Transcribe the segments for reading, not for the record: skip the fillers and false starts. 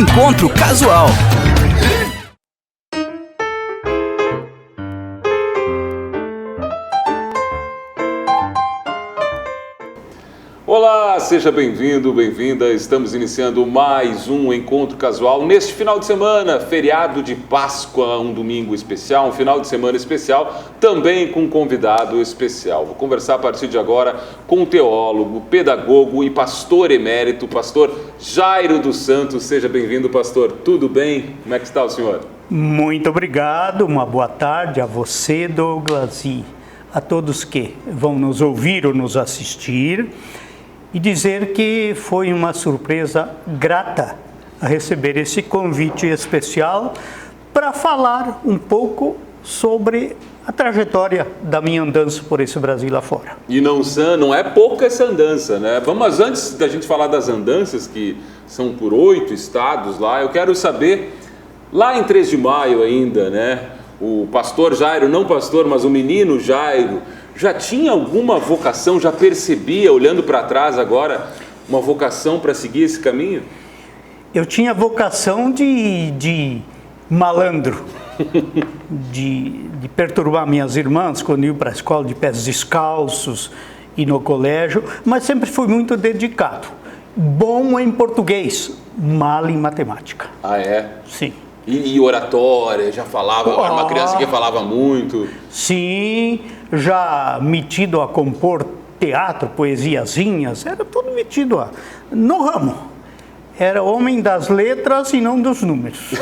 Encontro Casual. Olá, seja bem-vindo, bem-vinda. Estamos iniciando mais um Encontro Casual neste final de semana, feriado de Páscoa, um domingo especial, um final de semana especial, também com um convidado especial. Vou conversar a partir de agora com o teólogo, pedagogo e pastor emérito, pastor Jairo dos Santos. Seja bem-vindo, pastor. Tudo bem? Como é que está o senhor? Muito obrigado, uma boa tarde a você, Douglas, e a todos que vão nos ouvir ou nos assistir. E dizer que foi uma surpresa grata a receber esse convite especial para falar um pouco sobre a trajetória da minha andança por esse Brasil lá fora. E não é pouca essa andança, né? Mas antes da gente falar das andanças, que são por 8 estados lá, eu quero saber, lá em 3 de maio ainda, né? O pastor Jairo, não pastor, mas o menino Jairo, já tinha alguma vocação, já percebia, olhando para trás agora, uma vocação para seguir esse caminho? Eu tinha vocação de malandro, de perturbar minhas irmãs quando iam para a escola de pés descalços e no colégio, mas sempre fui muito dedicado. Bom em português, mal em matemática. Ah, é? Sim. E oratória, já falava, era uma criança que falava muito. Sim, já metido a compor teatro, poesiazinhas, era tudo metido no ramo. Era homem das letras e não dos números.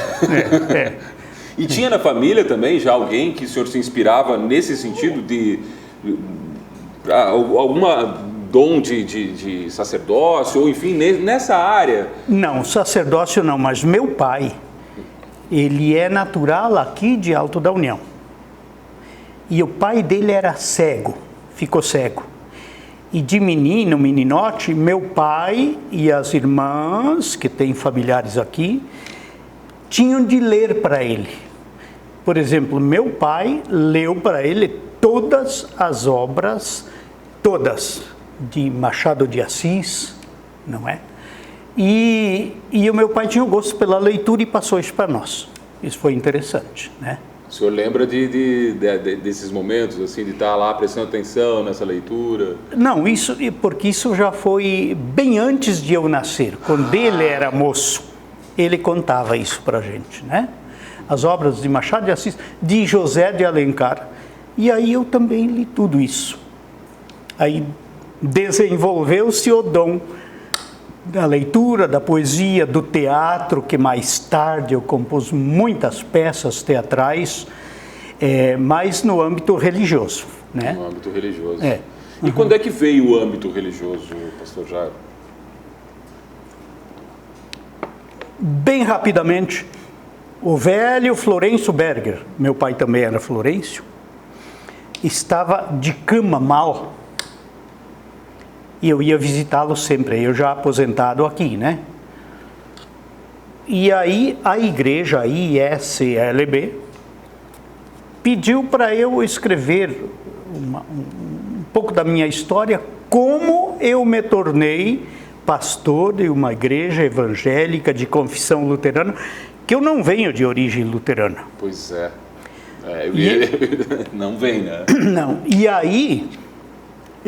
E tinha na família também já alguém que o senhor se inspirava nesse sentido de alguma dom de sacerdócio, ou enfim, nessa área? Não, sacerdócio não, mas meu pai, ele é natural aqui de Alto da União. E o pai dele era cego, ficou cego. E de meninote, meu pai e as irmãs, que têm familiares aqui, tinham de ler para ele. Por exemplo, meu pai leu para ele todas as obras, todas, de Machado de Assis, não é? E o meu pai tinha o gosto pela leitura e passou isso para nós. Isso foi interessante, né? O senhor lembra desses momentos, assim, de estar lá prestando atenção nessa leitura? Não, porque isso já foi bem antes de eu nascer. Quando ele era moço, ele contava isso para a gente, né? As obras de Machado de Assis, de José de Alencar. E aí eu também li tudo isso. Aí desenvolveu-se o dom da leitura, da poesia, do teatro, que mais tarde eu compus muitas peças teatrais, mas no âmbito religioso, né? No âmbito religioso. É. E quando é que veio o âmbito religioso, pastor Jairo? Bem rapidamente, o velho Florencio Berger, meu pai também era Florencio, estava de cama mal. E eu ia visitá-lo sempre, eu já aposentado aqui, né? E aí a igreja, a ISLB, pediu para eu escrever um pouco da minha história, como eu me tornei pastor de uma igreja evangélica de confissão luterana, que eu não venho de origem luterana. Pois é. Não vem, né? Não. E aí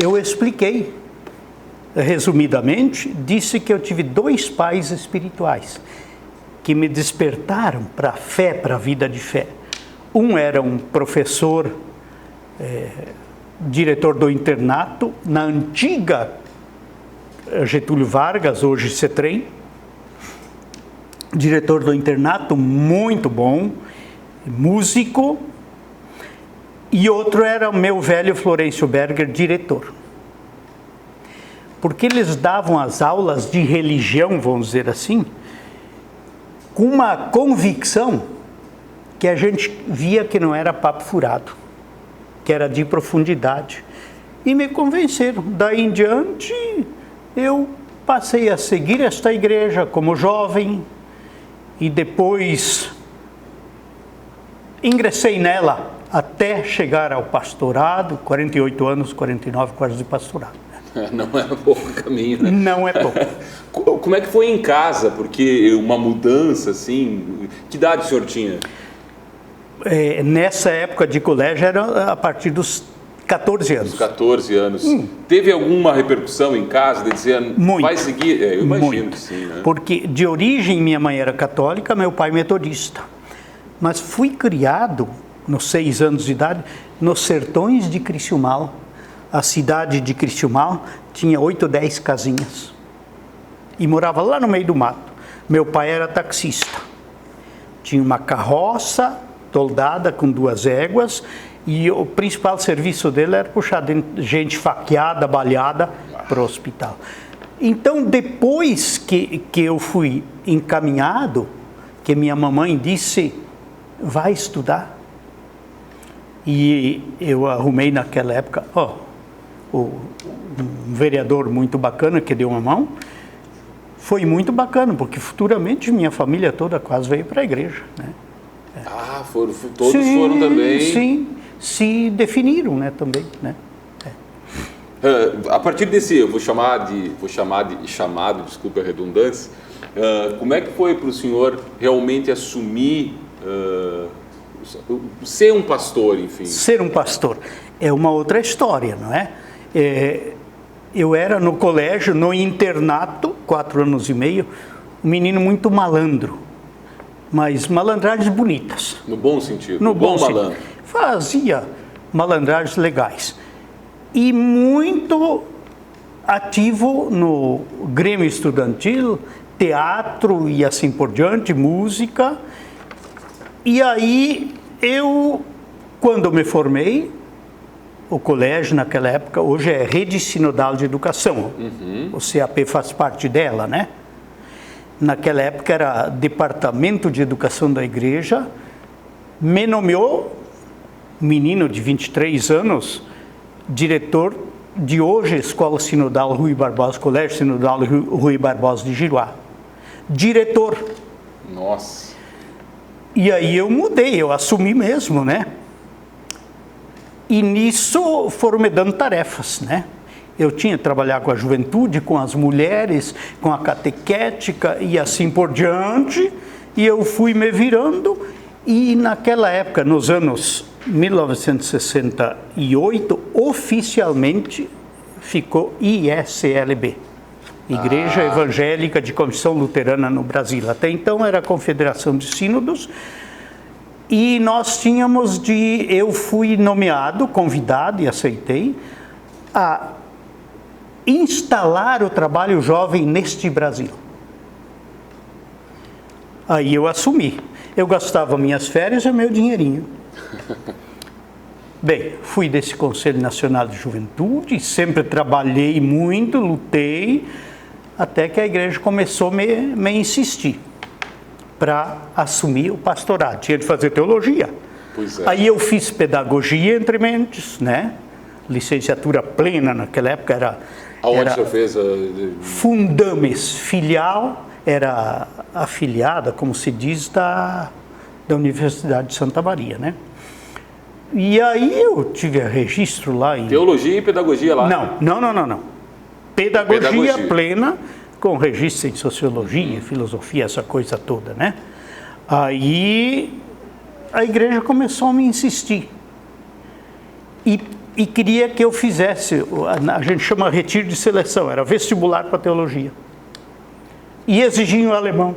eu expliquei. Resumidamente, disse que eu tive 2 pais espirituais que me despertaram para a fé, para a vida de fé. Um era um professor, diretor do internato, na antiga Getúlio Vargas, hoje CETREM, diretor do internato, muito bom, músico, e outro era o meu velho Florencio Berger, diretor. Porque eles davam as aulas de religião, vamos dizer assim, com uma convicção que a gente via que não era papo furado, que era de profundidade. E me convenceram. Daí em diante, eu passei a seguir esta igreja como jovem e depois ingressei nela até chegar ao pastorado, 48 anos, 49 quase de pastorado. Não é pouco caminho, né? Não é pouco. Como é que foi em casa? Porque uma mudança, assim... Que idade o senhor tinha? Nessa época de colégio era a partir dos 14 anos. Os 14 anos. Teve alguma repercussão em casa de dizer, Muito. vai seguir? Eu imagino Muito. que sim, né? Porque de origem minha mãe era católica, meu pai metodista. Mas fui criado, nos 6 anos de idade, nos sertões de Criciúmal. A cidade de Criciúmal tinha 8 ou 10 casinhas. E morava lá no meio do mato. Meu pai era taxista. Tinha uma carroça toldada com 2 éguas e o principal serviço dele era puxar gente faqueada, baleada para o hospital. Então, depois que eu fui encaminhado, que minha mamãe disse, vai estudar. E eu arrumei naquela época, um vereador muito bacana que deu uma mão. Foi muito bacana, porque futuramente minha família toda quase veio para a igreja, né? Todos foram também. Sim, se definiram, né, também, né? A partir desse, eu vou chamar de chamado, desculpe a redundância, como é que foi para o senhor realmente assumir, ser um pastor, enfim? Ser um pastor é uma outra história, não é? Eu era no colégio, no internato, 4 anos e meio, um menino muito malandro, mas malandragens bonitas. No bom sentido, no bom malandro. Sentido. Fazia malandragens legais. E muito ativo no Grêmio Estudantil, teatro e assim por diante, música. E aí quando me formei, o colégio naquela época, hoje é Rede Sinodal de Educação. O CAP faz parte dela, né? Naquela época era Departamento de Educação da Igreja, me nomeou, menino de 23 anos, diretor de hoje Escola Sinodal Rui Barbosa, Colégio Sinodal Rui Barbosa de Giruá. Diretor. Nossa. E aí eu mudei, eu assumi mesmo, né? E nisso foram me dando tarefas, né? Eu tinha que trabalhar com a juventude, com as mulheres, com a catequética e assim por diante. E eu fui me virando. E naquela época, nos anos 1968, oficialmente ficou IECLB. Igreja Evangélica de Confissão Luterana no Brasil. Até então era a Confederação de Sínodos. E nós eu fui nomeado, convidado e aceitei, a instalar o trabalho jovem neste Brasil. Aí eu assumi. Eu gastava minhas férias e meu dinheirinho. Bem, fui desse Conselho Nacional de Juventude, sempre trabalhei muito, lutei, até que a igreja começou a me insistir para assumir o pastorado. Tinha de fazer teologia. Pois é. Aí eu fiz pedagogia entre mentes, né? Licenciatura plena naquela época era... Aonde o senhor fez? Fundames, filial, era afiliada, como se diz, da Universidade de Santa Maria, né? E aí eu tive registro lá em... Teologia e pedagogia lá? Não. Pedagogia plena, com registro em sociologia, filosofia, essa coisa toda, né? Aí a igreja começou a me insistir. E queria que eu fizesse, a gente chama retiro de seleção, era vestibular para teologia. E exigiam o alemão.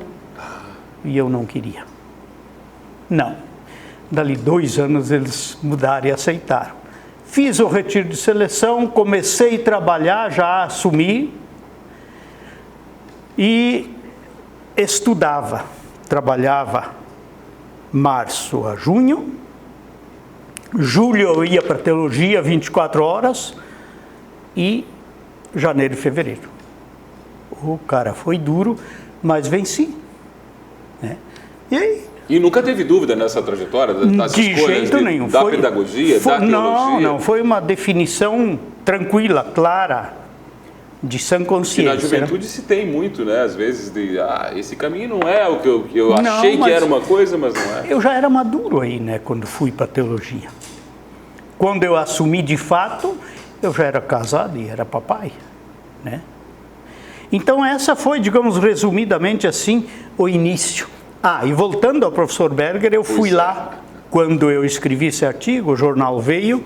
E eu não queria. Não. Dali 2 anos eles mudaram e aceitaram. Fiz o retiro de seleção, comecei a trabalhar, já assumi. E estudava, trabalhava março a junho, julho eu ia para teologia 24 horas e janeiro e fevereiro. O cara foi duro, mas venci, né? E aí? E nunca teve dúvida nessa trajetória das de escolhas jeito nenhum. Da pedagogia, da teologia? Não, foi uma definição tranquila, clara, de sã consciência. E na juventude se tem muito, né? Às vezes, esse caminho não é o que eu achei que era uma coisa, mas não é. Eu já era maduro aí, né? Quando fui para a teologia. Quando eu assumi de fato, eu já era casado e era papai, né? Então essa foi, digamos, resumidamente assim, o início. E voltando ao professor Berger, eu fui lá, quando eu escrevi esse artigo, o jornal veio,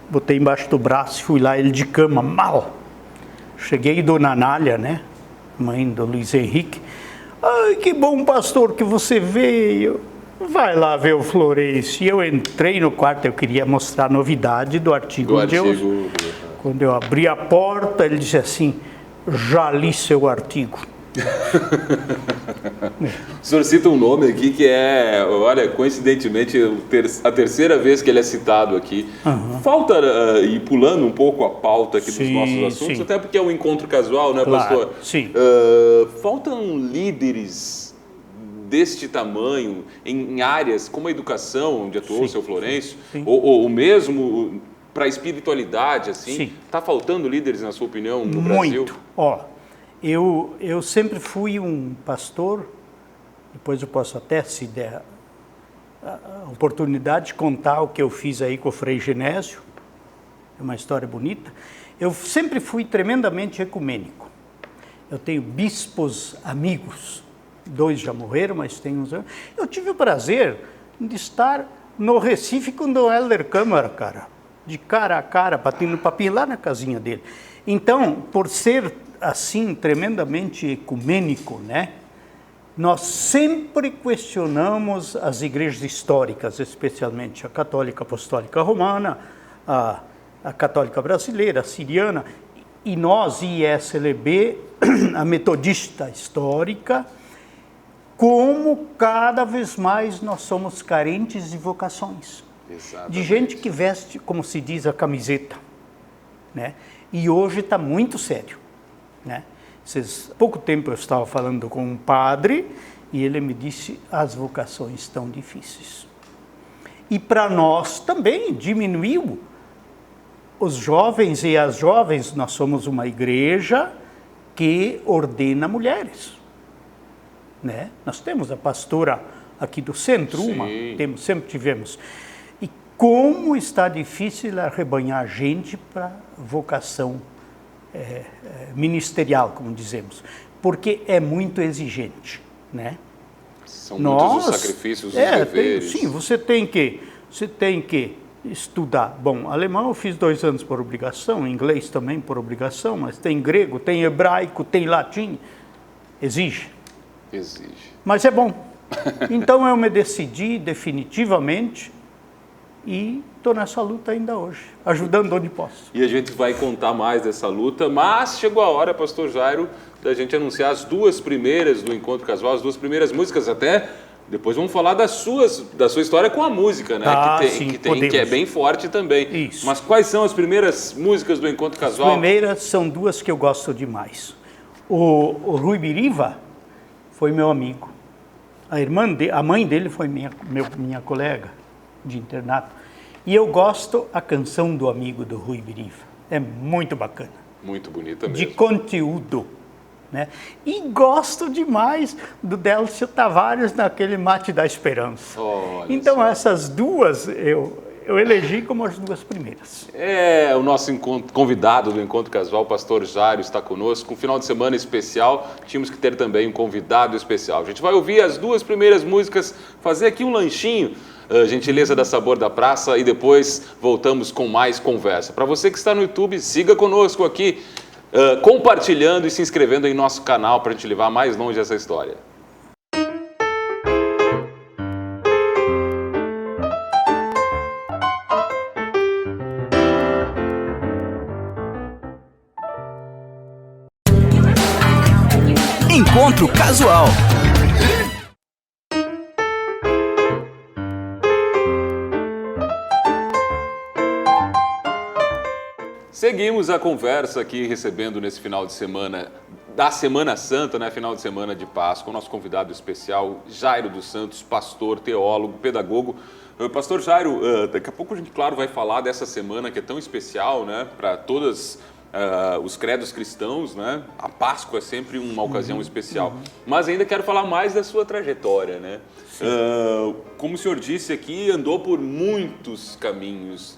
botei embaixo do braço e fui lá, ele de cama, mal. Cheguei, dona Anália, né, mãe do Luiz Henrique, ai, que bom, pastor, que você veio, vai lá ver o Florencio. E eu entrei no quarto, eu queria mostrar a novidade do artigo. Quando eu abri a porta, ele disse assim, já li seu artigo. O senhor cita um nome aqui que é, olha, coincidentemente, a terceira vez que ele é citado aqui. Falta, e pulando um pouco a pauta aqui dos nossos assuntos, até porque é um encontro casual, né, pastor? Sim. Faltam líderes deste tamanho em áreas como a educação, onde atuou o seu Florencio, ou mesmo para a espiritualidade, assim? Está faltando líderes, na sua opinião, no Brasil? Muito. Eu sempre fui um pastor, depois eu posso até, se der a oportunidade, de contar o que eu fiz aí com o Frei Genésio, é uma história bonita. Eu sempre fui tremendamente ecumênico. Eu tenho bispos amigos, 2 já morreram, mas tem uns... Eu tive o prazer de estar no Recife com o Dom Helder Câmara, cara, de cara a cara, batendo papinho lá na casinha dele. Então, por ser assim, tremendamente ecumênico, né? Nós sempre questionamos as igrejas históricas, especialmente a Católica Apostólica Romana, a Católica Brasileira, a Siriana, e nós, ISLB, a Metodista Histórica, como cada vez mais nós somos carentes de vocações. Exatamente. De gente que veste, como se diz, a camiseta, né? E hoje está muito sério, né? Há pouco tempo eu estava falando com um padre e ele me disse, as vocações estão difíceis. E para nós também diminuiu. Os jovens e as jovens, nós somos uma igreja que ordena mulheres, né? Nós temos a pastora aqui do centro, sempre tivemos. E como está difícil arrebanhar gente para vocação ministerial, como dizemos, porque é muito exigente, né? São muitos os sacrifícios, os deveres. Sim, você tem que estudar. Bom, alemão eu fiz 2 anos por obrigação, inglês também por obrigação, mas tem grego, tem hebraico, tem latim. Exige. Mas é bom. Então eu me decidi definitivamente e estou nessa luta ainda hoje, ajudando onde posso. E a gente vai contar mais dessa luta, mas chegou a hora, pastor Jairo, da gente anunciar as 2 primeiras do Encontro Casual, as 2 primeiras músicas até. Depois vamos falar da sua história com a música, né? Que é bem forte também. Isso. Mas quais são as primeiras músicas do Encontro Casual? As primeiras são 2 que eu gosto demais. O Rui Biriva foi meu amigo. A mãe dele foi minha colega de internato. E eu gosto a canção do amigo do Rui Biriva. É muito bacana. Muito bonita mesmo. De conteúdo, né? E gosto demais do Délcio Tavares naquele Mate da Esperança. Então essas 2 eu elegi como as 2 primeiras. O nosso convidado do Encontro Casual, o pastor Jairo, está conosco. Um final de semana especial, tínhamos que ter também um convidado especial. A gente vai ouvir as 2 primeiras músicas, fazer aqui um lanchinho, gentileza da Sabor da Praça, e depois voltamos com mais conversa. Para você que está no YouTube, siga conosco aqui, compartilhando e se inscrevendo em nosso canal para a gente levar mais longe essa história. Encontro Casual. Seguimos a conversa aqui, recebendo nesse final de semana da Semana Santa, né, final de semana de Páscoa, o nosso convidado especial, Jairo dos Santos, pastor, teólogo, pedagogo. Pastor Jairo, daqui a pouco a gente, claro, vai falar dessa semana que é tão especial, né, para todos os credos cristãos, né? A Páscoa é sempre uma ocasião especial. Mas ainda quero falar mais da sua trajetória, né? Como o senhor disse aqui, andou por muitos caminhos.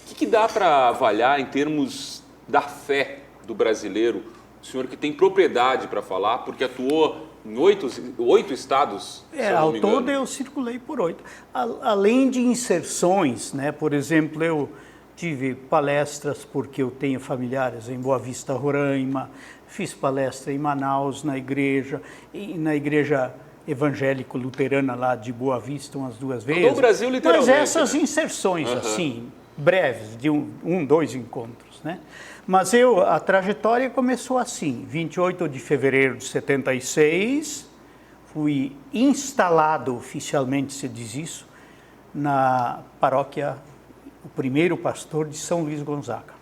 O que dá para avaliar em termos da fé do brasileiro? O senhor que tem propriedade para falar, porque atuou em oito estados, se eu não me engano. Ao todo eu circulei por 8. Além de inserções, né? Por exemplo, eu tive palestras porque eu tenho familiares em Boa Vista, Roraima, fiz palestra em Manaus, na igreja evangélico-luterana lá de Boa Vista umas 2 vezes. No Brasil, literalmente. Mas essas inserções, assim, breves, de 2 encontros, né? Mas a trajetória começou assim, 28 de fevereiro de 76, fui instalado oficialmente, se diz isso, na paróquia, o primeiro pastor de São Luís Gonzaga.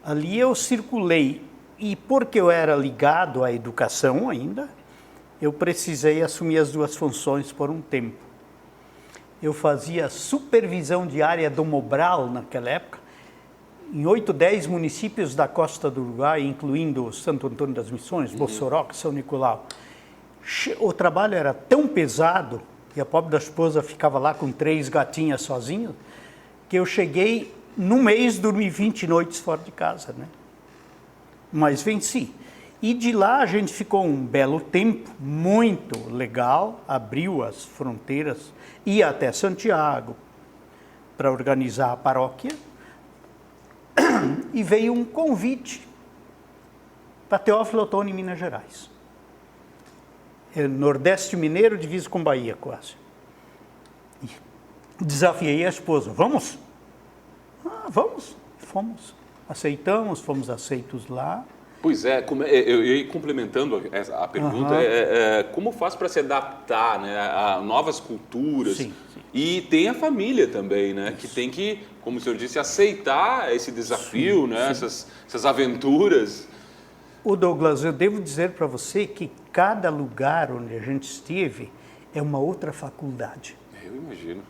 Ali eu circulei, e porque eu era ligado à educação ainda, eu precisei assumir as 2 funções por um tempo. Eu fazia supervisão diária do Mobral naquela época, em 8, 10 municípios da costa do Uruguai, incluindo Santo Antônio das Missões, Bossoroca, São Nicolau. O trabalho era tão pesado, e a pobre da esposa ficava lá com 3 gatinhas sozinha, que eu cheguei, no mês, dormi 20 noites fora de casa, né? Mas venci. E de lá a gente ficou um belo tempo, muito legal, abriu as fronteiras, ia até Santiago para organizar a paróquia, e veio um convite para Teófilo Otoni, em Minas Gerais. Nordeste mineiro, divisa com Bahia, quase. E desafiei a esposa. Vamos? Vamos. Fomos. Aceitamos, fomos aceitos lá. Pois é, eu complementando a pergunta, como faz para se adaptar, né, a novas culturas? Sim. E tem a família também, né, que tem que, como o senhor disse, aceitar esse desafio, né, essas aventuras. O Douglas, eu devo dizer para você que cada lugar onde a gente esteve é uma outra faculdade. Eu imagino.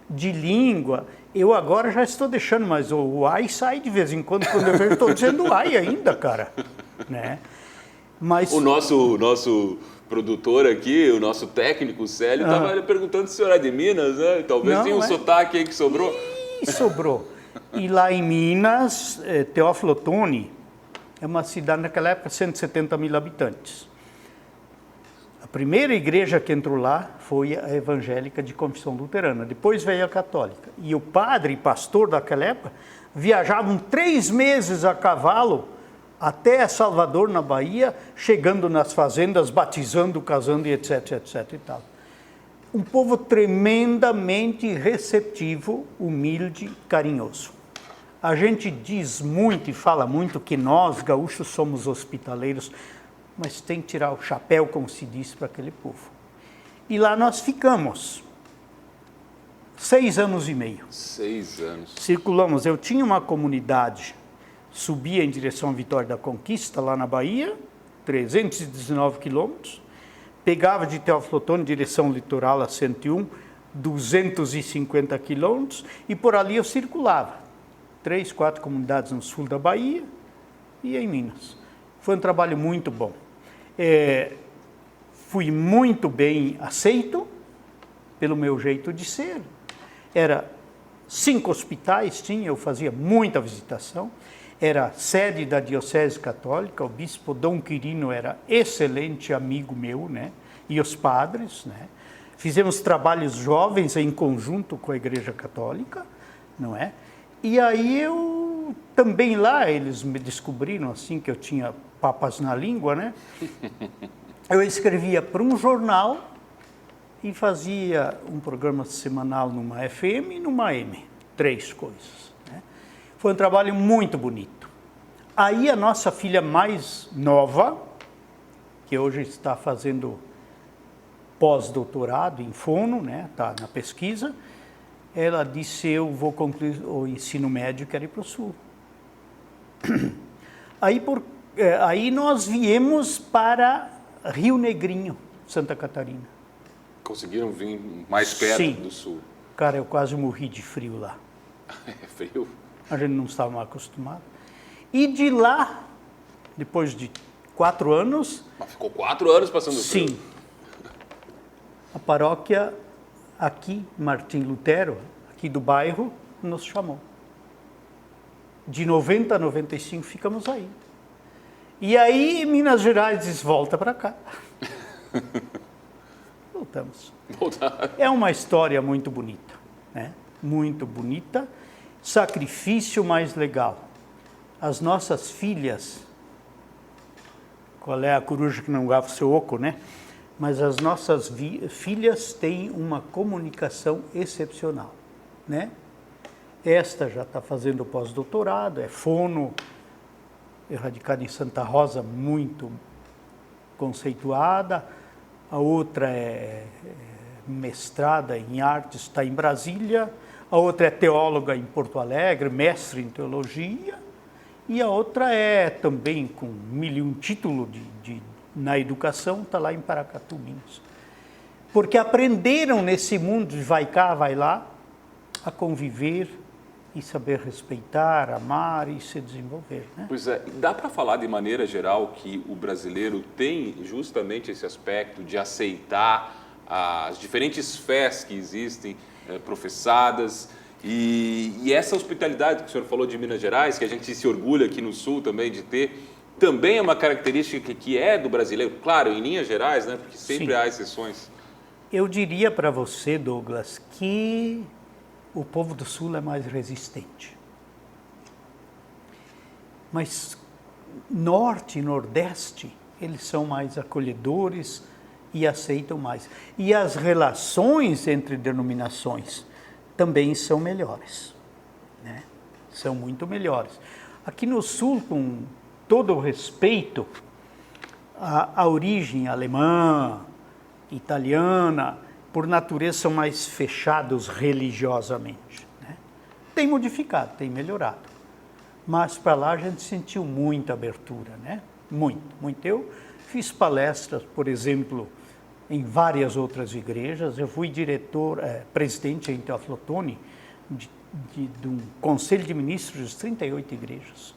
De língua, eu agora já estou deixando, mas o ai sai de vez em quando eu vejo, estou dizendo ai ainda, cara. Né? Mas... O nosso produtor aqui, o nosso técnico, o Célio, estava perguntando se o senhor é de Minas, né? Talvez tenha um sotaque aí que sobrou. Sobrou. E lá em Minas, Teófilo Otoni é uma cidade, naquela época, 170 mil habitantes. A primeira igreja que entrou lá foi a evangélica de confissão luterana, depois veio a católica. E o padre e pastor daquela época viajavam 3 meses a cavalo até Salvador, na Bahia, chegando nas fazendas, batizando, casando e etc, etc e tal. Um povo tremendamente receptivo, humilde, carinhoso. A gente diz muito e fala muito que nós, gaúchos, somos hospitaleiros, mas tem que tirar o chapéu, como se diz, para aquele povo. E lá nós ficamos 6 anos e meio. 6 anos. Circulamos. Eu tinha uma comunidade, subia em direção à Vitória da Conquista, lá na Bahia, 319 quilômetros, pegava de Teófilo Otoni, direção litoral a 101, 250 quilômetros, e por ali eu circulava. 3, 4 comunidades no sul da Bahia e em Minas. Foi um trabalho muito bom. Fui muito bem aceito pelo meu jeito de ser. Era 5 hospitais, eu fazia muita visitação. Era sede da Diocese Católica, o bispo Dom Quirino era excelente amigo meu, né? E os padres, né? Fizemos trabalhos jovens em conjunto com a Igreja Católica, não é? E aí eu também lá, eles me descobriram assim que eu tinha papas na língua, né? Eu escrevia para um jornal e fazia um programa semanal numa FM e numa AM, 3 coisas. Né? Foi um trabalho muito bonito. Aí a nossa filha mais nova, que hoje está fazendo pós-doutorado em fono, né? Está na pesquisa, ela disse, eu vou concluir o ensino médio, quero ir para o Sul. Aí nós viemos para Rio Negrinho, Santa Catarina. Conseguiram vir mais perto do Sul? Cara, eu quase morri de frio lá. É frio? A gente não estava mal acostumado. E de lá, depois de 4 anos... Mas ficou 4 anos passando frio? Sim. A paróquia aqui, Martim Lutero, aqui aqui do bairro nos chamou. De 90 a 95 ficamos aí. E aí Minas Gerais diz, volta para cá. Voltamos. É uma história muito bonita, né? Muito bonita. Sacrifício mais legal. As nossas filhas, qual é a coruja que não gava o seu oco, né? Mas as nossas filhas têm uma comunicação excepcional, né? Esta já está fazendo pós-doutorado, é fono, radicada em Santa Rosa, muito conceituada. A outra é mestrada em artes, está em Brasília. A outra é teóloga em Porto Alegre, mestre em teologia. E a outra é também com 1001 título na educação, está lá em Paracatu, Minas. Porque aprenderam nesse mundo de vai cá, vai lá, a conviver e saber respeitar, amar e se desenvolver, né? Pois é, dá para falar de maneira geral que o brasileiro tem justamente esse aspecto de aceitar as diferentes fés que existem professadas e essa hospitalidade que o senhor falou de Minas Gerais, que a gente se orgulha aqui no Sul também de ter, também é uma característica que é do brasileiro, claro, em linhas gerais, né? Porque sempre há exceções. Eu diria para você, Douglas, que o povo do Sul é mais resistente. Mas Norte e Nordeste, eles são mais acolhedores e aceitam mais. E as relações entre denominações também são melhores, né? São muito melhores. Aqui no Sul, com todo o respeito, a origem alemã, italiana, por natureza, são mais fechados religiosamente, né? Tem modificado, tem melhorado. Mas para lá a gente sentiu muita abertura, né? Muito, muito. Eu fiz palestras, por exemplo, em várias outras igrejas. Eu fui presidente em Teófilo Otoni de um conselho de ministros de 38 igrejas.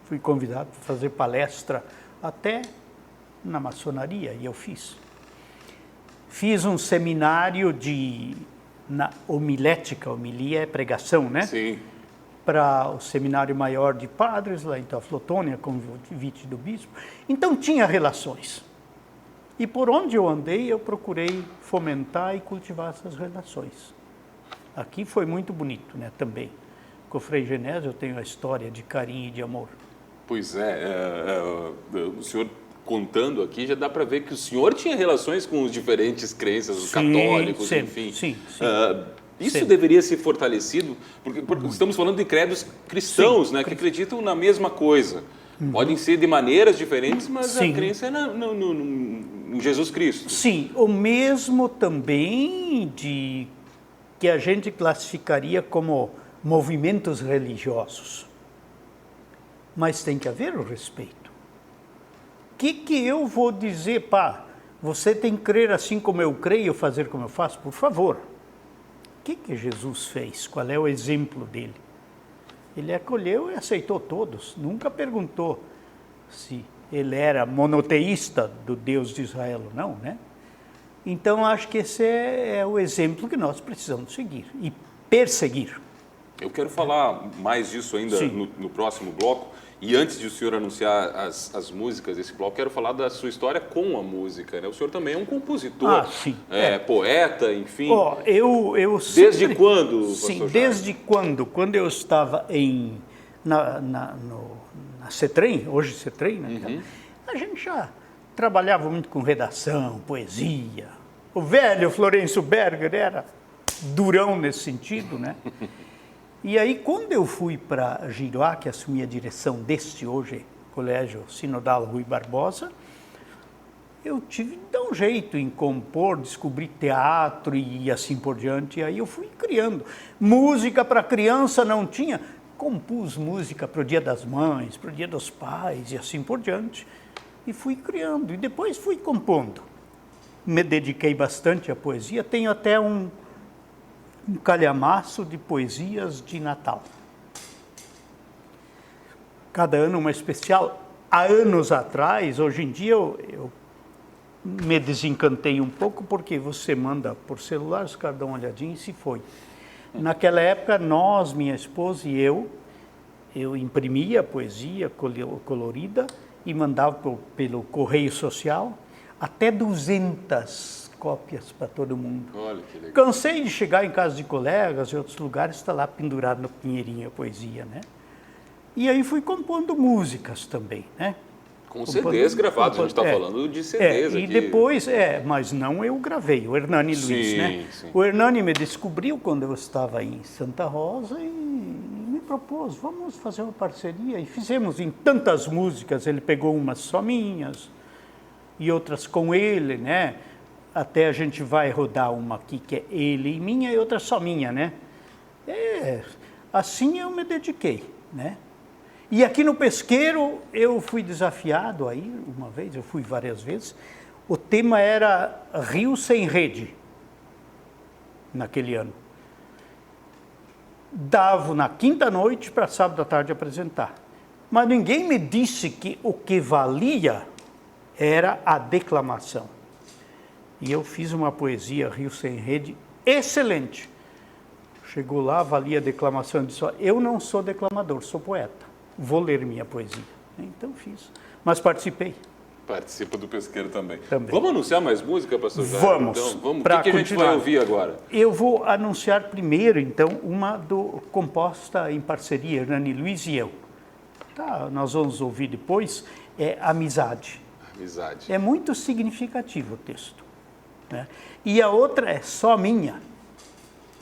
Fui convidado para fazer palestra até na maçonaria, e eu fiz. Fiz um seminário na homilética, homilia é pregação, né? Sim. Para o seminário maior de padres, lá em Teófilo Otoni, a convite do bispo. Então tinha relações. E por onde eu andei, eu procurei fomentar e cultivar essas relações. Aqui foi muito bonito, né, também. Com o Frei Genésio eu tenho a história de carinho e de amor. Pois o senhor contando aqui, já dá para ver que o senhor tinha relações com os diferentes crenças, os católicos, sempre, enfim. Sim. Isso sempre deveria ser fortalecido, porque estamos falando de credos cristãos, né, que acreditam na mesma coisa. Podem ser de maneiras diferentes, mas a crença é em Jesus Cristo. Sim, o mesmo também que a gente classificaria como movimentos religiosos. Mas tem que haver o respeito. O que eu vou dizer, pá? Você tem que crer assim como eu creio, fazer como eu faço? Por favor. O que Jesus fez? Qual é o exemplo dele? Ele acolheu e aceitou todos. Nunca perguntou se ele era monoteísta do Deus de Israel ou não, né? Então, acho que esse é o exemplo que nós precisamos seguir e perseguir. Eu quero falar mais disso ainda no próximo bloco. E antes de o senhor anunciar as músicas desse bloco, quero falar da sua história com a música, né? O senhor também é um compositor, poeta, enfim. Eu desde quando, Sim, desde quando? Quando eu estava na CETREM, hoje CETREM, né? A gente já trabalhava muito com redação, poesia. O velho Florencio Berger era durão nesse sentido, né? E aí, quando eu fui para Giroá, que assumi a direção deste hoje, Colégio Sinodal Rui Barbosa, eu tive de dar um jeito em compor, descobrir teatro e assim por diante. E aí eu fui criando. Música para criança não tinha. Compus música para o Dia das Mães, para o Dia dos Pais e assim por diante. E fui criando. E depois fui compondo. Me dediquei bastante à poesia. Tenho até um calhamaço de poesias de Natal. Cada ano uma especial. Há anos atrás, hoje em dia, eu me desencantei um pouco, porque você manda por celular, os caras dão uma olhadinha e se foi. Naquela época, nós, minha esposa e eu imprimia a poesia colorida e mandava pelo correio social, até 200 cópias para todo mundo. Olha que legal. Cansei de chegar em casa de colegas e outros lugares, está lá pendurado no pinheirinho a poesia, né? E aí fui compondo músicas também, né? Com CDs gravados, a gente está falando de CDs aqui. E depois, mas não eu gravei, o Hernani Luiz, né? Sim. O Hernani me descobriu quando eu estava em Santa Rosa e me propôs, vamos fazer uma parceria. E fizemos em tantas músicas, ele pegou umas só minhas e outras com ele, né? Até a gente vai rodar uma aqui que é ele e minha e outra só minha, né? Assim eu me dediquei, né? E aqui no Pesqueiro eu fui desafiado aí uma vez, eu fui várias vezes. O tema era Rio Sem Rede, naquele ano. Dava na quinta noite para sábado à tarde apresentar. Mas ninguém me disse que o que valia era a declamação. E eu fiz uma poesia, Rio Sem Rede, excelente. Chegou lá, valia a declamação, disse, eu não sou declamador, sou poeta. Vou ler minha poesia. Então fiz. Mas participei. Participa do Pesqueiro também. Também. Vamos anunciar mais música, pastor Jairo? Vamos. Então, vamos. O Pra que a gente vai ouvir agora? Eu vou anunciar primeiro, então, uma composta em parceria, Hernani Luiz e eu. Tá, nós vamos ouvir depois, é Amizade. Amizade. É muito significativo o texto, né? E a outra é só minha,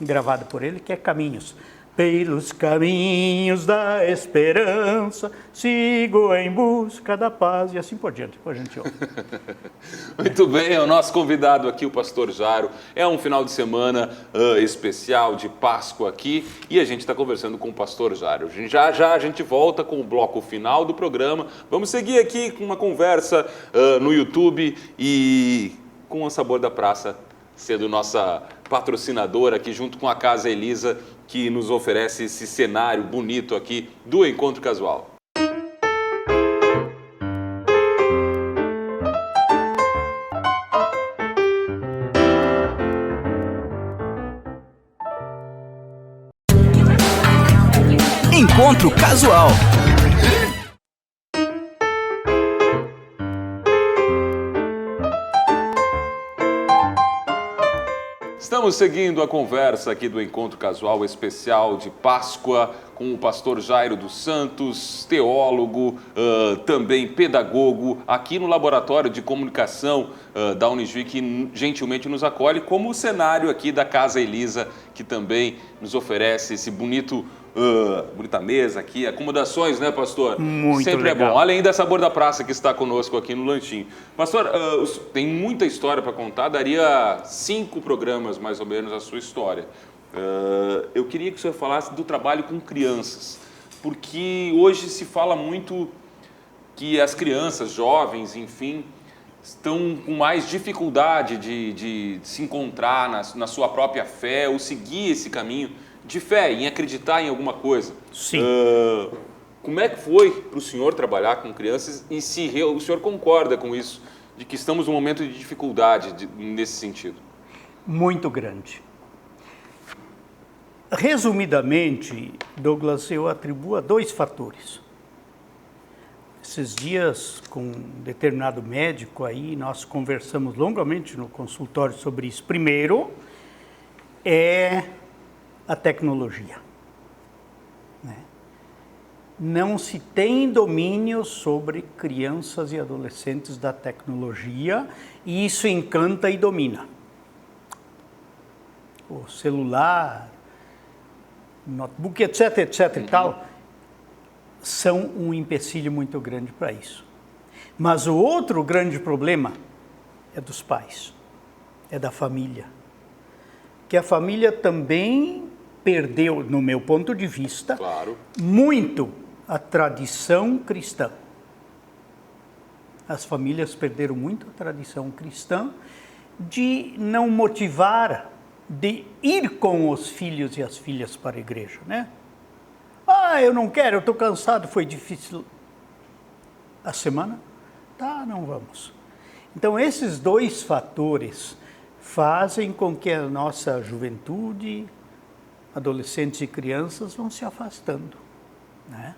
gravada por ele, que é Caminhos. Pelos caminhos da esperança, sigo em busca da paz, e assim por diante. Depois a gente ouve. Muito bem, é o nosso convidado aqui, o pastor Jairo. É um final de semana especial de Páscoa aqui e a gente está conversando com o pastor Jairo. Já a gente volta com o bloco final do programa. Vamos seguir aqui com uma conversa no YouTube e com o Sabor da Praça sendo nossa patrocinadora aqui junto com a Casa Elisa, que nos oferece esse cenário bonito aqui do Encontro Casual. Encontro Casual. Estamos seguindo a conversa aqui do Encontro Casual especial de Páscoa com o pastor Jairo dos Santos, teólogo, também pedagogo, aqui no Laboratório de Comunicação da Unijuí, que gentilmente nos acolhe, como o cenário aqui da Casa Elisa, que também nos oferece esse bonita mesa aqui, acomodações, né, pastor? Muito Sempre legal. é bom. Além da Sabor da Praça que está conosco aqui no lanchinho. Pastor, tem muita história para contar, daria 5 programas mais ou menos a sua história. Eu queria que o senhor falasse do trabalho com crianças, porque hoje se fala muito que as crianças, jovens, enfim, estão com mais dificuldade de se encontrar na sua própria fé ou seguir esse caminho de fé, em acreditar em alguma coisa. Sim. Como é que foi para o senhor trabalhar com crianças e se o senhor concorda com isso, de que estamos num momento de dificuldade nesse sentido? Muito grande. Resumidamente, Douglas, eu atribuo a 2 fatores. Esses dias, com um determinado médico aí, nós conversamos longamente no consultório sobre isso. Primeiro, é a tecnologia, né? Não se tem domínio sobre crianças e adolescentes da tecnologia e isso encanta e domina. O celular, notebook, etc, etc e tal, são um empecilho muito grande para isso. Mas o outro grande problema é dos pais, é da família. Que a família também perdeu, no meu ponto de vista, Claro. muito a tradição cristã. As famílias perderam muito a tradição cristã de não motivar, de ir com os filhos e as filhas para a igreja, né? Eu não quero, eu estou cansado, foi difícil a semana. Tá, não vamos. Então, esses dois fatores fazem com que a nossa juventude, adolescentes e crianças vão se afastando, né?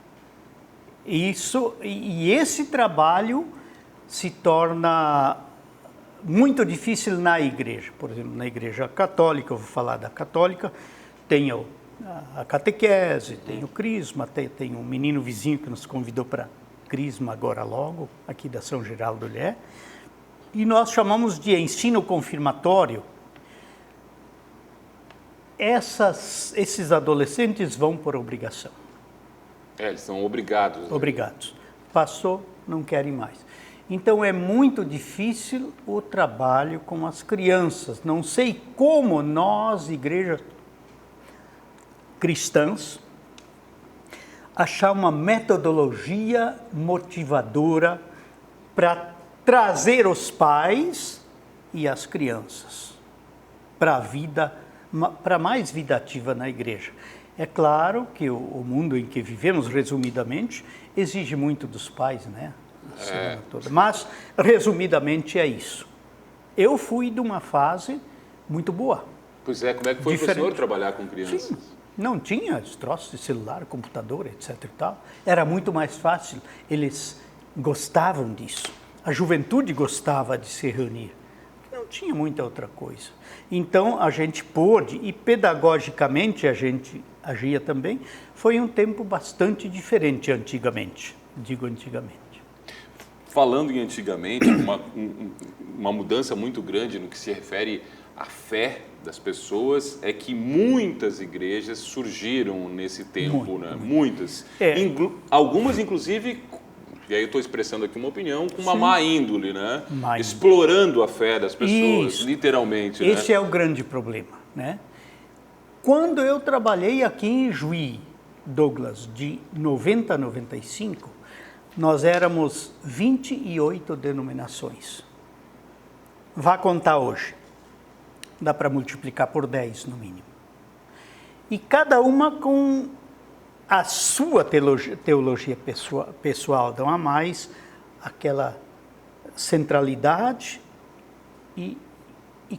E esse trabalho se torna muito difícil na igreja. Por exemplo, na igreja católica, eu vou falar da católica, tem a catequese, tem o crisma, tem um menino vizinho que nos convidou para crisma agora logo, aqui da São Geraldo Lé, e nós chamamos de ensino confirmatório. Esses adolescentes vão por obrigação. Eles são obrigados. Né? Obrigados. Passou, não querem mais. Então é muito difícil o trabalho com as crianças. Não sei como nós, igrejas cristãs, achar uma metodologia motivadora para trazer os pais e as crianças para a vida, para mais vida ativa na igreja. É claro que o mundo em que vivemos, resumidamente, exige muito dos pais, né? Toda. Mas, resumidamente, é isso. Eu fui de uma fase muito boa. Pois é, como é que foi para o senhor trabalhar com crianças? Sim, não tinha os troços de celular, computador, etc. e tal. Era muito mais fácil. Eles gostavam disso. A juventude gostava de se reunir. Não tinha muita outra coisa. Então, a gente pôde, e pedagogicamente a gente agia também, foi um tempo bastante diferente antigamente. Digo antigamente. Falando em antigamente, uma mudança muito grande no que se refere à fé das pessoas é que muitas igrejas surgiram nesse tempo, né? Muitas. Algumas, inclusive, e aí eu estou expressando aqui uma opinião, com uma má índole, né? Explorando a fé das pessoas, literalmente. Esse é o grande problema, né? Quando eu trabalhei aqui em Juí, Douglas, de 90 a 95, nós éramos 28 denominações. Vá contar hoje. Dá para multiplicar por 10 no mínimo. E cada uma com a sua teologia pessoal, dão a mais aquela centralidade e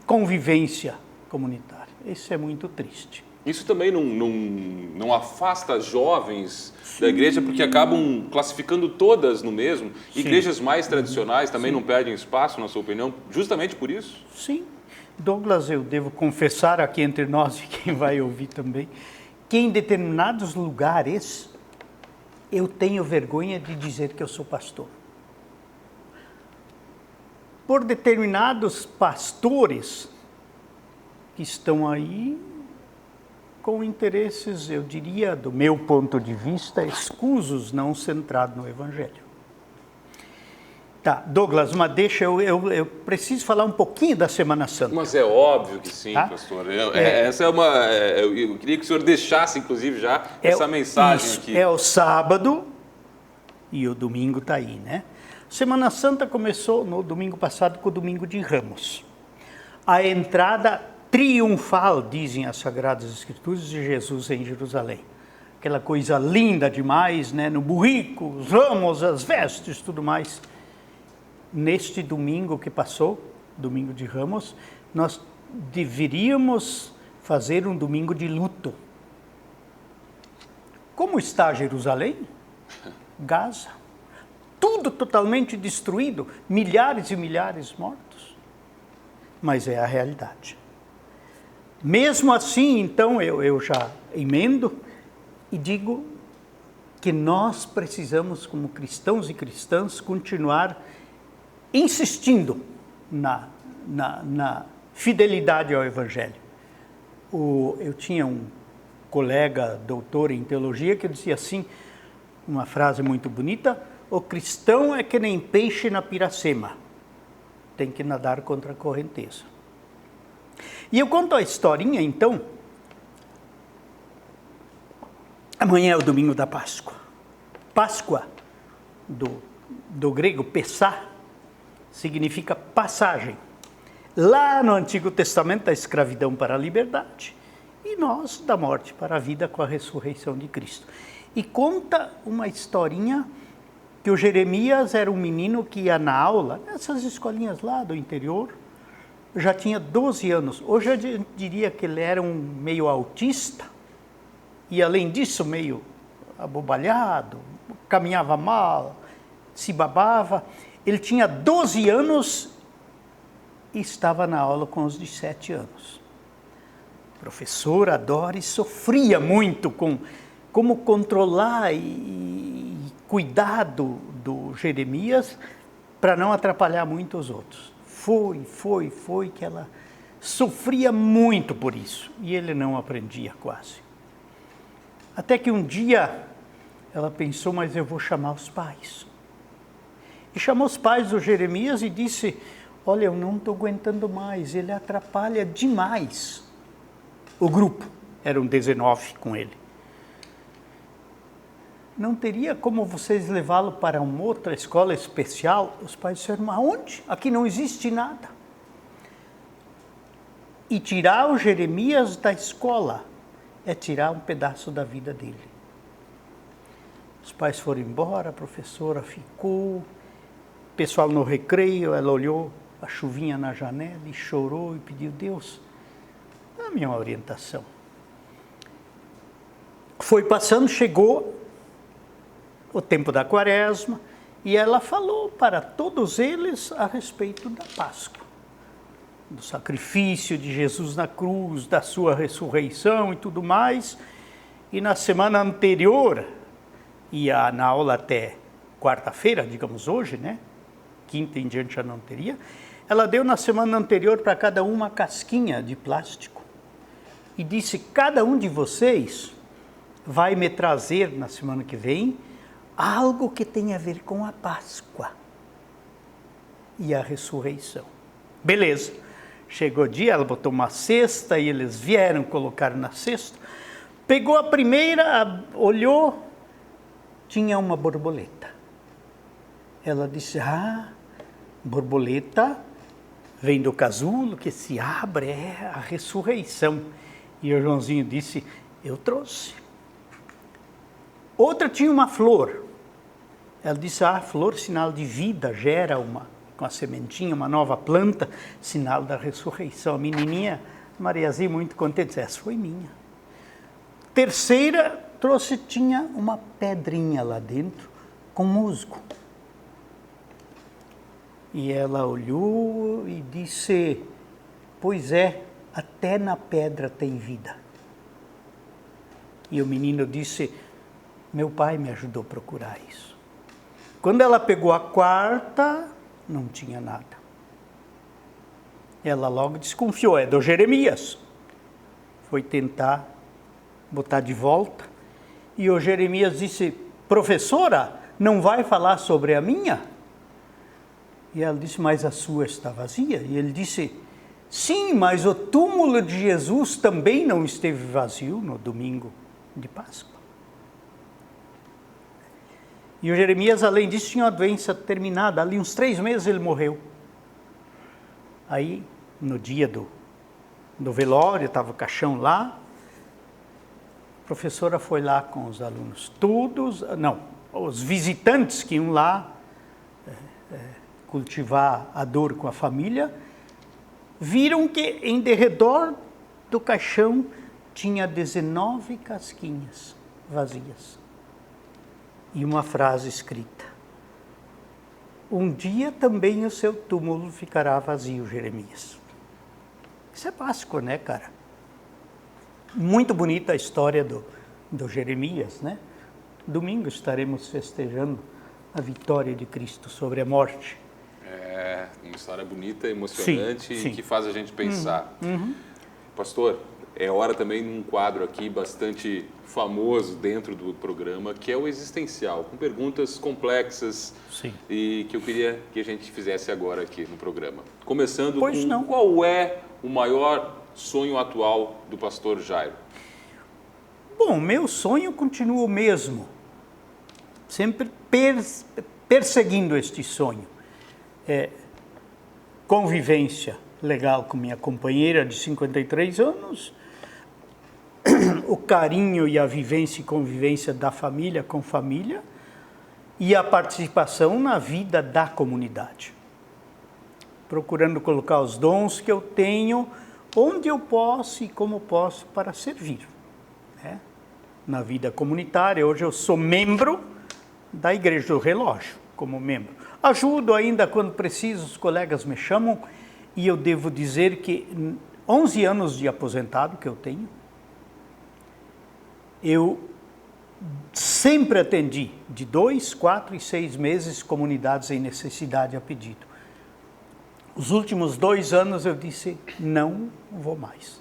convivência comunitária. Isso é muito triste. Isso também não afasta jovens da igreja, porque acabam classificando todas no mesmo. Sim. Igrejas mais tradicionais também não perdem espaço, na sua opinião, justamente por isso? Sim. Douglas, eu devo confessar aqui entre nós e quem vai ouvir também, que em determinados lugares eu tenho vergonha de dizer que eu sou pastor. Por determinados pastores que estão aí com interesses, eu diria, do meu ponto de vista, escusos, não centrados no Evangelho. Tá, Douglas, mas deixa, eu preciso falar um pouquinho da Semana Santa. Mas é óbvio que sim, tá? Pastor. Essa é uma... eu queria que o senhor deixasse, inclusive, já essa mensagem isso, aqui. É o sábado e o domingo está aí, né? Semana Santa começou no domingo passado com o Domingo de Ramos. A entrada triunfal, dizem as Sagradas Escrituras, de Jesus em Jerusalém. Aquela coisa linda demais, né? No burrico, os ramos, as vestes, tudo mais. Neste domingo que passou, Domingo de Ramos, nós deveríamos fazer um domingo de luto. Como está Jerusalém? Gaza. Tudo totalmente destruído, milhares e milhares mortos. Mas é a realidade. Mesmo assim, então, eu já emendo e digo que nós precisamos, como cristãos e cristãs, continuar insistindo na fidelidade ao Evangelho. Eu tinha um colega doutor em teologia que dizia assim, uma frase muito bonita: o cristão é que nem peixe na piracema, tem que nadar contra a correnteza. E eu conto a historinha, então. Amanhã é o domingo da Páscoa. Páscoa, do grego Pessá, significa passagem. Lá no Antigo Testamento, a escravidão para a liberdade, e nós da morte para a vida com a ressurreição de Cristo. E conta uma historinha que o Jeremias era um menino que ia na aula, nessas escolinhas lá do interior, já tinha 12 anos. Hoje eu diria que ele era um meio autista, e além disso meio abobalhado, caminhava mal, se babava. Ele tinha 12 anos e estava na aula com os de 7 anos. A professora Doris sofria muito com como controlar e cuidar do Jeremias para não atrapalhar muito os outros. Foi que ela sofria muito por isso e ele não aprendia quase. Até que um dia ela pensou, mas eu vou chamar os pais. E chamou os pais do Jeremias e disse, olha, eu não estou aguentando mais, ele atrapalha demais o grupo. Eram 19 com ele. Não teria como vocês levá-lo para uma outra escola especial? Os pais disseram, aonde? Aqui não existe nada. E tirar o Jeremias da escola é tirar um pedaço da vida dele. Os pais foram embora, a professora ficou, o pessoal no recreio, ela olhou a chuvinha na janela e chorou e pediu, Deus, dá-me uma orientação. Foi passando, chegou o tempo da Quaresma e ela falou para todos eles a respeito da Páscoa, do sacrifício de Jesus na cruz, da sua ressurreição e tudo mais. E na semana anterior, ia na aula até quarta-feira, digamos hoje, né? Quinta em diante já não teria. Ela deu na semana anterior para cada um uma casquinha de plástico e disse, cada um de vocês vai me trazer na semana que vem algo que tem a ver com a Páscoa e a ressurreição. Beleza. Chegou o dia, ela botou uma cesta e eles vieram, colocaram na cesta. Pegou a primeira, olhou, tinha uma borboleta. Ela disse, borboleta vem do casulo que se abre, é a ressurreição. E o Joãozinho disse, eu trouxe. Outra tinha uma flor. Ela disse, flor, sinal de vida, gera com a sementinha, uma nova planta, sinal da ressurreição. A menininha, Mariazinha, muito contente, disse, essa foi minha. Terceira, tinha uma pedrinha lá dentro, com musgo. E ela olhou e disse, pois é, até na pedra tem vida. E o menino disse, meu pai me ajudou a procurar isso. Quando ela pegou a quarta, não tinha nada. Ela logo desconfiou, é do Jeremias. Foi tentar botar de volta. E o Jeremias disse, professora, não vai falar sobre a minha? E ela disse, mas a sua está vazia. E ele disse, sim, mas o túmulo de Jesus também não esteve vazio no domingo de Páscoa. E o Jeremias, além disso, tinha uma doença terminada. Ali uns 3 meses ele morreu. Aí, no dia do velório, estava o caixão lá. A professora foi lá com os alunos. Os visitantes que iam lá cultivar a dor com a família, viram que em derredor do caixão tinha 19 casquinhas vazias. E uma frase escrita. Um dia também o seu túmulo ficará vazio, Jeremias. Isso é Páscoa, né, cara? Muito bonita a história do Jeremias, né? Domingo estaremos festejando a vitória de Cristo sobre a morte. É, uma história bonita, emocionante sim. e que faz a gente pensar. Pastor, é hora também de um quadro aqui bastante famoso dentro do programa, que é o existencial, com perguntas complexas e que eu queria que a gente fizesse agora aqui no programa. Começando qual é o maior sonho atual do pastor Jairo? Bom, meu sonho continua o mesmo, sempre perseguindo este sonho. Convivência legal com minha companheira de 53 anos, o carinho e a vivência e convivência da família com família, e a participação na vida da comunidade. Procurando colocar os dons que eu tenho, onde eu posso e como posso para servir. Né? Na vida comunitária, hoje eu sou membro da Igreja do Relógio, como membro. Ajudo ainda quando preciso, os colegas me chamam, e eu devo dizer que 11 anos de aposentado que eu tenho, eu sempre atendi de 2, 4 e 6 meses comunidades em necessidade a pedido. Os últimos 2 anos eu disse, não vou mais.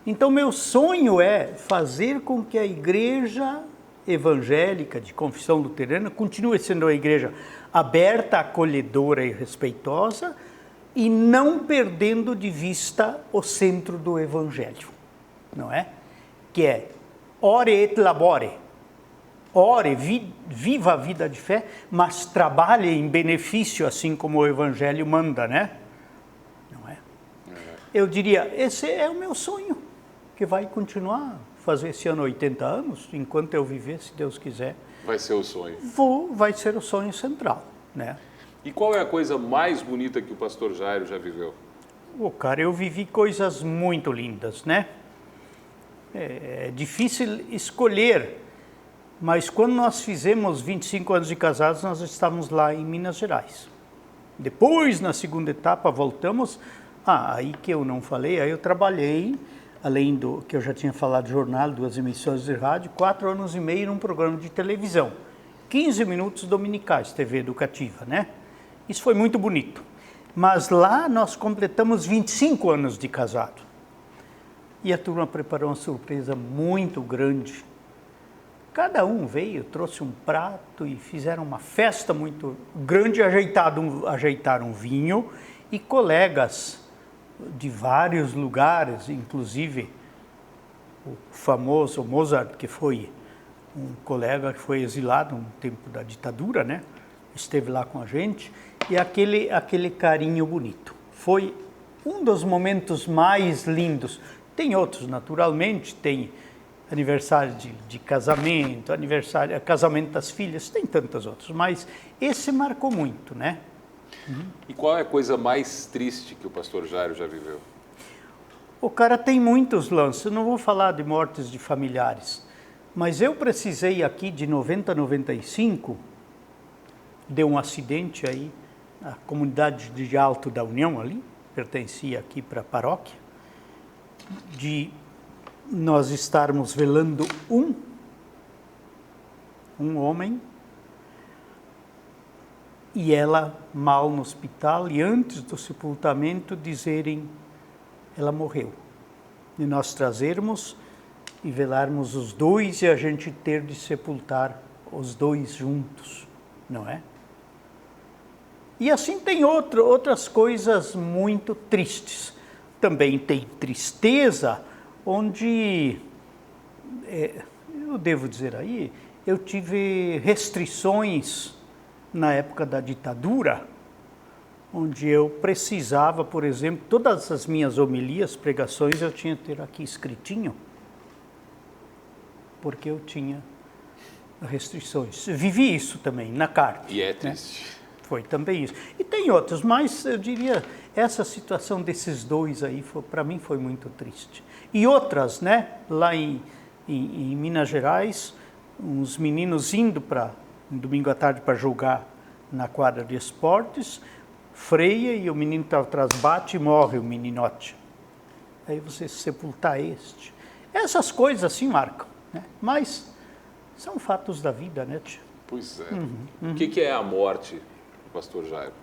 Então meu sonho é fazer com que a igreja evangélica de confissão luterana continue sendo uma igreja aberta, acolhedora e respeitosa, e não perdendo de vista o centro do evangelho, não é? Que é ore et labore. Ore, viva a vida de fé, mas trabalhe em benefício, assim como o Evangelho manda, né? Não é? Eu diria, esse é o meu sonho, que vai continuar, fazer esse ano 80 anos, enquanto eu viver, se Deus quiser. Vai ser o sonho. Vai ser o sonho central, né? E qual é a coisa mais bonita que o pastor Jairo já viveu? Cara, eu vivi coisas muito lindas, né? É difícil escolher. Mas quando nós fizemos 25 anos de casados, nós estávamos lá em Minas Gerais. Depois, na segunda etapa, voltamos. Aí que eu não falei, aí eu trabalhei, além do que eu já tinha falado, jornal, 2 emissões de rádio, 4 anos e meio num programa de televisão. 15 minutos dominicais, TV educativa, né? Isso foi muito bonito. Mas lá nós completamos 25 anos de casado. E a turma preparou uma surpresa muito grande. Cada um veio, trouxe um prato e fizeram uma festa muito grande, ajeitaram vinho, e colegas de vários lugares, inclusive o famoso Mozart, que foi um colega que foi exilado no tempo da ditadura, né? Esteve lá com a gente, e aquele carinho bonito. Foi um dos momentos mais lindos. Tem outros, naturalmente, tem aniversário de casamento, casamento das filhas, tem tantas outras, mas esse marcou muito, né? E qual é a coisa mais triste que o pastor Jairo já viveu? O cara tem muitos lances, eu não vou falar de mortes de familiares, mas eu precisei aqui de 90 a 95, deu um acidente aí, na comunidade de Alto da União ali, pertencia aqui para a paróquia, de nós estarmos velando um homem e ela mal no hospital, e antes do sepultamento dizerem ela morreu. E nós trazermos e velarmos os dois e a gente ter de sepultar os dois juntos, não é? E assim tem outras coisas muito tristes. Também tem tristeza, onde, eu devo dizer aí, eu tive restrições na época da ditadura, onde eu precisava, por exemplo, todas as minhas homilias, pregações, eu tinha que ter aqui escritinho, porque eu tinha restrições. Vivi isso também, na carne. E é triste. Né? Foi também isso. E tem outros, mas eu diria, essa situação desses dois aí, para mim, foi muito triste. E outras, né? Lá em Minas Gerais, uns meninos indo um domingo à tarde para jogar na quadra de esportes, freia e o menino que estava atrás bate e morre o meninote. Aí você sepultar este. Essas coisas assim marcam, né? Mas são fatos da vida, né, tia? Pois é. O que é a morte, pastor Jairo?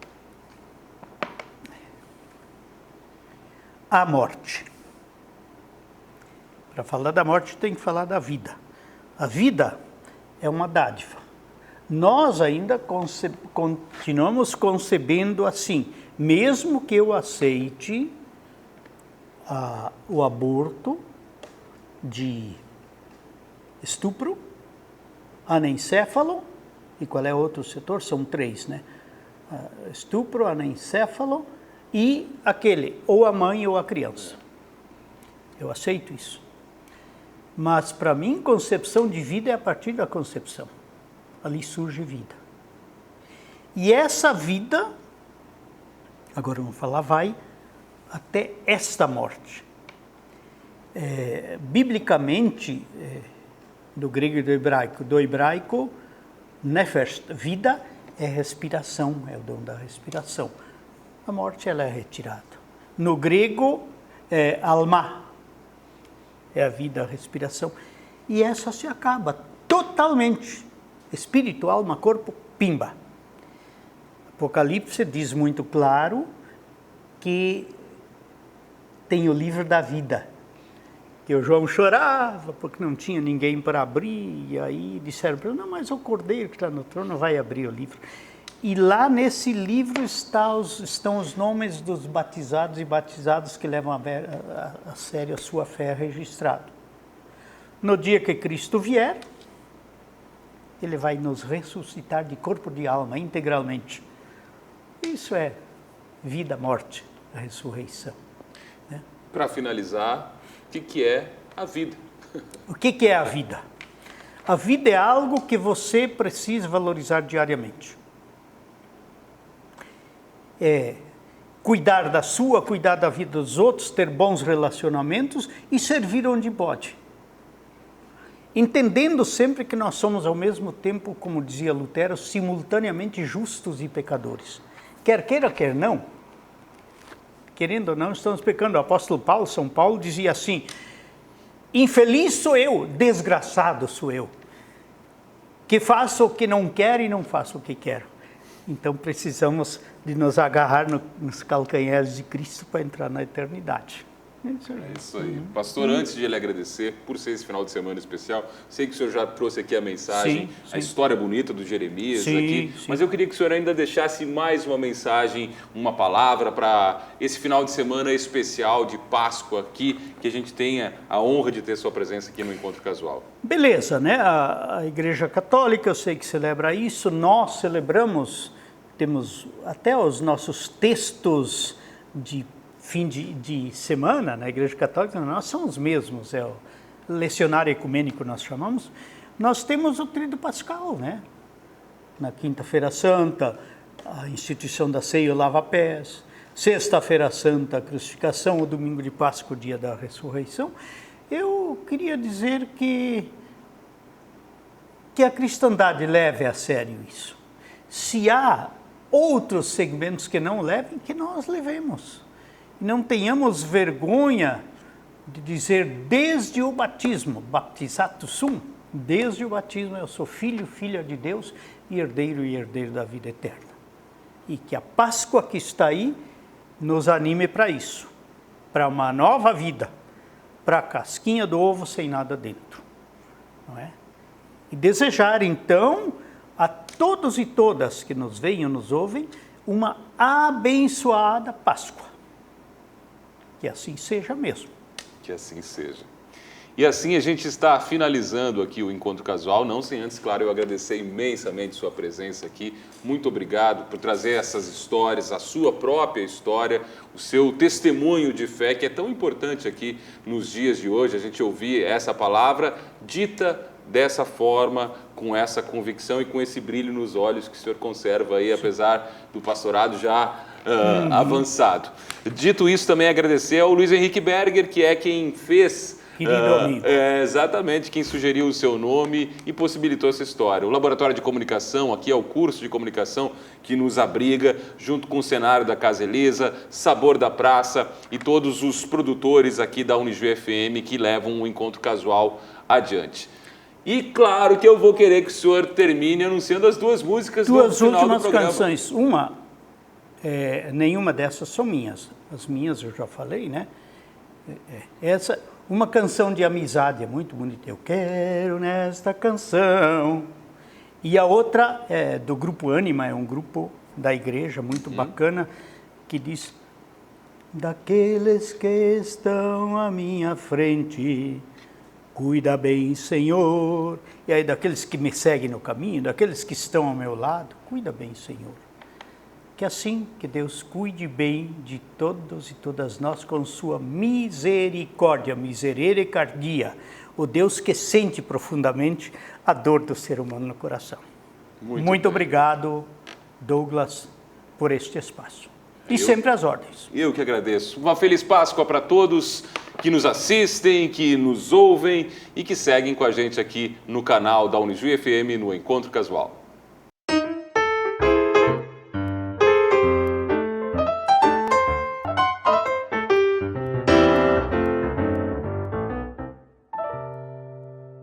A morte. Para falar da morte, tem que falar da vida. A vida é uma dádiva. Nós ainda continuamos concebendo assim, mesmo que eu aceite o aborto de estupro, anencéfalo, e qual é o outro setor? São 3, né? Estupro, anencéfalo e aquele, ou a mãe ou a criança. Eu aceito isso. Mas para mim, concepção de vida é a partir da concepção. Ali surge vida. E essa vida, agora vamos falar, vai até esta morte. Biblicamente, do grego e do hebraico, nefesh, vida, é respiração, é o dom da respiração. A morte, ela é retirada. No grego, alma, é a vida, a respiração. E essa se acaba totalmente. Espírito, alma, corpo, pimba. Apocalipse diz muito claro que tem o livro da vida. Que o João chorava porque não tinha ninguém para abrir, e aí disseram para ele, não, mas o Cordeiro que está no trono vai abrir o livro. E lá nesse livro estão os nomes dos batizados e batizados que levam a sério a sua fé registrado. No dia que Cristo vier, Ele vai nos ressuscitar de corpo e de alma integralmente. Isso é vida, morte, a ressurreição. Né? Para finalizar, o que é a vida? O que é a vida? A vida é algo que você precisa valorizar diariamente. É cuidar da sua, cuidar da vida dos outros, ter bons relacionamentos e servir onde pode. Entendendo sempre que nós somos ao mesmo tempo, como dizia Lutero, simultaneamente justos e pecadores. Quer queira, quer não, querendo ou não, estamos pecando. O apóstolo Paulo, São Paulo, dizia assim, infeliz sou eu, desgraçado sou eu, que faço o que não quero e não faço o que quero. Então precisamos de nos agarrar nos calcanhares de Cristo para entrar na eternidade. É isso aí. Pastor, antes de lhe agradecer por ser esse final de semana especial, sei que o senhor já trouxe aqui a mensagem, a história bonita do Jeremias aqui, mas eu queria que o senhor ainda deixasse mais uma mensagem, uma palavra para esse final de semana especial de Páscoa aqui, que a gente tenha a honra de ter sua presença aqui no Encontro Casual. Beleza, né? A Igreja Católica, eu sei que celebra isso, nós celebramos, temos até os nossos textos de fim de semana na Igreja Católica, nós somos os mesmos, é o lecionário ecumênico nós chamamos. Nós temos o Tríduo Pascal, né? Na Quinta-feira Santa, a instituição da ceia e o lava-pés. Sexta-feira Santa, a crucificação, o domingo de Páscoa, o dia da ressurreição. Eu queria dizer que a cristandade leve a sério isso. Se há outros segmentos que não levem, que nós levemos. Não tenhamos vergonha de dizer desde o batismo, baptizato sum, desde o batismo eu sou filho, filha de Deus e herdeiro da vida eterna. E que a Páscoa que está aí nos anime para isso, para uma nova vida, para a casquinha do ovo sem nada dentro. Não é? E desejar então a todos e todas que nos veem ou nos ouvem uma abençoada Páscoa. Que assim seja mesmo. Que assim seja. E assim a gente está finalizando aqui o Encontro Casual, não sem antes, claro, eu agradecer imensamente sua presença aqui. Muito obrigado por trazer essas histórias, a sua própria história, o seu testemunho de fé, que é tão importante aqui nos dias de hoje, a gente ouvir essa palavra dita dessa forma, com essa convicção e com esse brilho nos olhos que o senhor conserva aí, apesar do pastorado já avançado. Dito isso, também agradecer ao Luiz Henrique Berger, que é quem fez... Querido amigo. Exatamente, quem sugeriu o seu nome e possibilitou essa história. O Laboratório de Comunicação, aqui é o curso de comunicação que nos abriga, junto com o cenário da Casa Elisa, Sabor da Praça e todos os produtores aqui da Unijuí FM que levam o Encontro Casual adiante. E claro que eu vou querer que o senhor termine anunciando as duas músicas do final do programa. Duas últimas canções. Nenhuma dessas são minhas. As minhas eu já falei, né? Uma canção de amizade, é muito bonita. Eu quero nesta canção. E a outra é do Grupo Ânima, é um grupo da igreja muito bacana, que diz: daqueles que estão à minha frente, cuida bem, Senhor. E aí daqueles que me seguem no caminho, daqueles que estão ao meu lado, cuida bem, Senhor. Que assim, que Deus cuide bem de todos e todas nós com sua misericórdia, misericórdia, o Deus que sente profundamente a dor do ser humano no coração. Muito obrigado. Douglas, por este espaço. E sempre às ordens. Eu que agradeço. Uma feliz Páscoa para todos que nos assistem, que nos ouvem e que seguem com a gente aqui no canal da Unijuí FM no Encontro Casual.